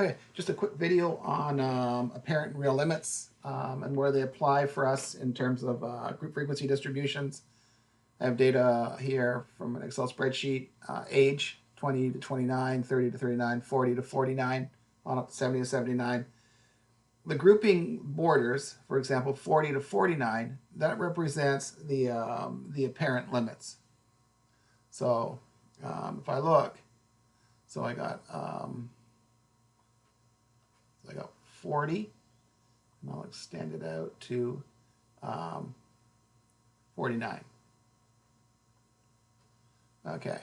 Okay, just a quick video on apparent and real limits and where they apply for us in terms of group frequency distributions. I have data here from an Excel spreadsheet, age 20 to 29, 30 to 39, 40 to 49, on up to 70 to 79. The grouping borders, for example, 40 to 49, that represents the apparent limits. So if I look, so I got 40, and I'll extend it out to 49. Okay.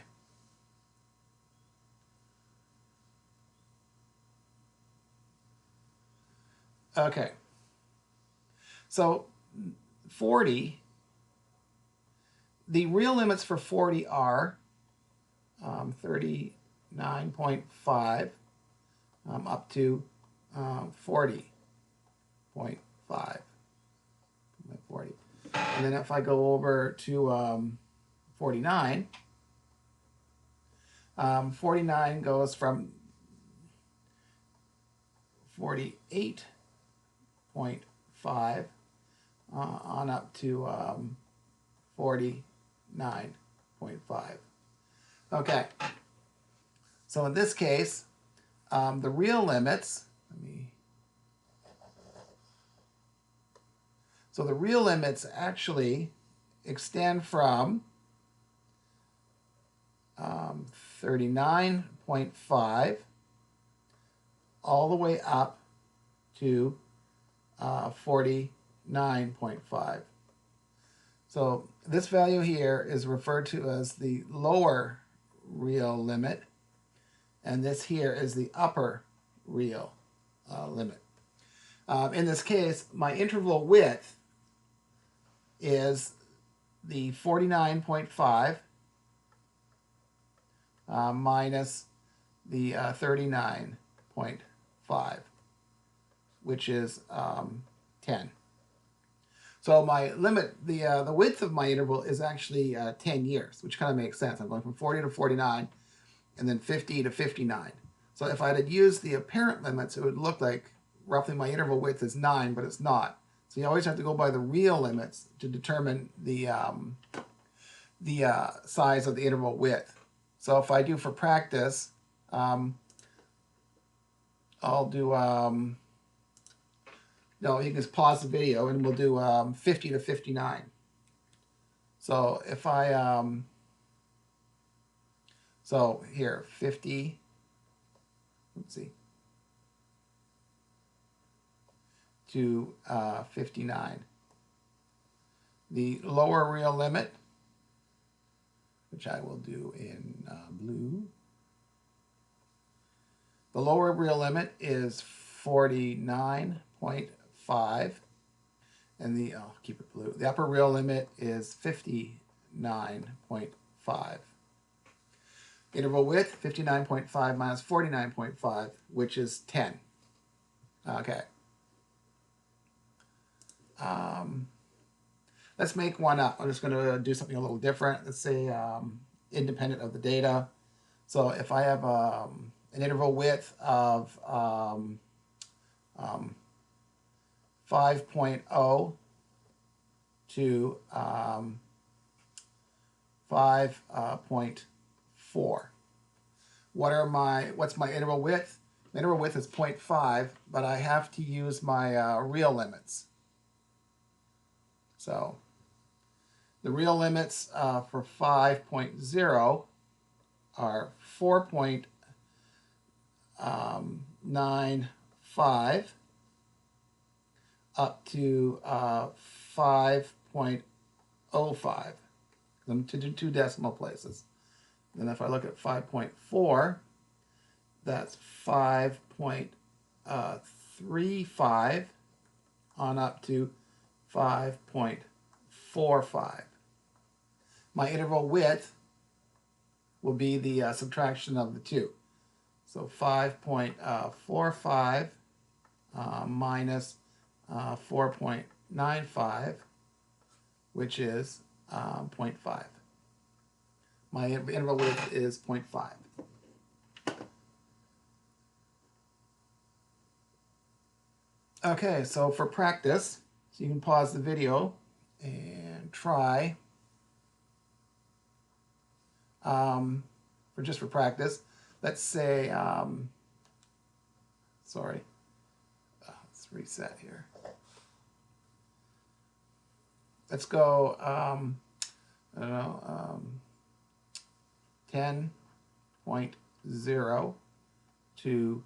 Okay. So 40, the real limits for 40 are 39.5 up to 40.5. 40. And then if I go over to 49, 49 goes from 48.5 on up to 49.5. Okay. So in this case, the real limits, so the real limits actually extend from 39.5 all the way up to 49.5. So this value here is referred to as the lower real limit, and this here is the upper real limit. In this case, my interval width is the 49.5 minus the 39.5, which is 10. So my limit, the width of my interval is actually 10 years, which kind of makes sense. I'm going from 40 to 49 and then 50 to 59. So if I had used the apparent limits, it would look like roughly my interval width is 9, but it's not. So you always have to go by the real limits to determine the size of the interval width. So if I do for practice, I'll do, no, you can just pause the video and we'll do 50 to 59. So if I, so here, 50, let's see, to 59. The lower real limit, which I will do in blue. The lower real limit is 49.5, and the, I'll keep it blue. The upper real limit is 59.5. Interval width, 59.5 minus 49.5, which is 10. Okay. Let's make one up. I'm just going to do something a little different. Let's say independent of the data. So if I have an interval width of 5.0 to 5.4. What's my interval width? My interval width is 0.5, but I have to use my real limits. So the real limits for 5.0 are 4.95 up to 5.05. I'm to do 2 decimal places. Then if I look at 5.4, that's 5.35 on up to 5.45. My interval width will be the subtraction of the two. So 5.45 minus 4.95, which is 0.5. My interval width is 0.5. Okay, so for practice, so you can pause the video and try, for practice, let's say, sorry, let's reset here. Let's go, I don't know, 10.0 to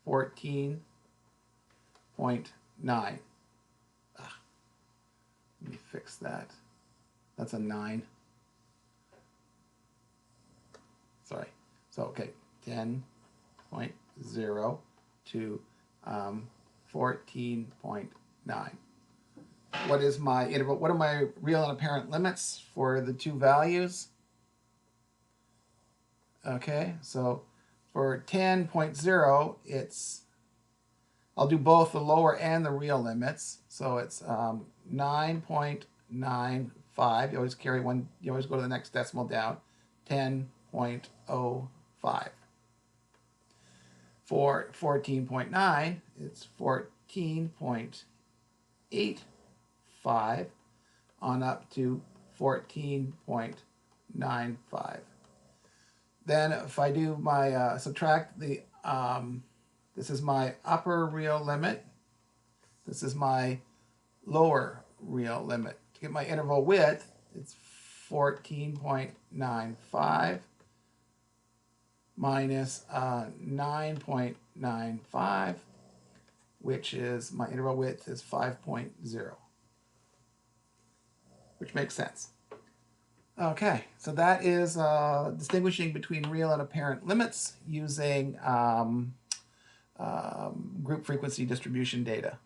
14.9. Let me fix that. That's a 9. Sorry. So, okay, 10.0 to 14.9. What is my interval? What are my real and apparent limits for the two values? Okay, so for 10.0, I'll do both the lower and the real limits. So it's 9.95. You always carry one, you always go to the next decimal down. 10.05. For 14.9, it's 14.85 on up to 14.95. Then if I do my subtract the, this is my upper real limit. This is my lower real limit. To get my interval width, it's 14.95 minus 9.95, which is my interval width is 5.0, which makes sense. Okay, so that is distinguishing between real and apparent limits using group frequency distribution data.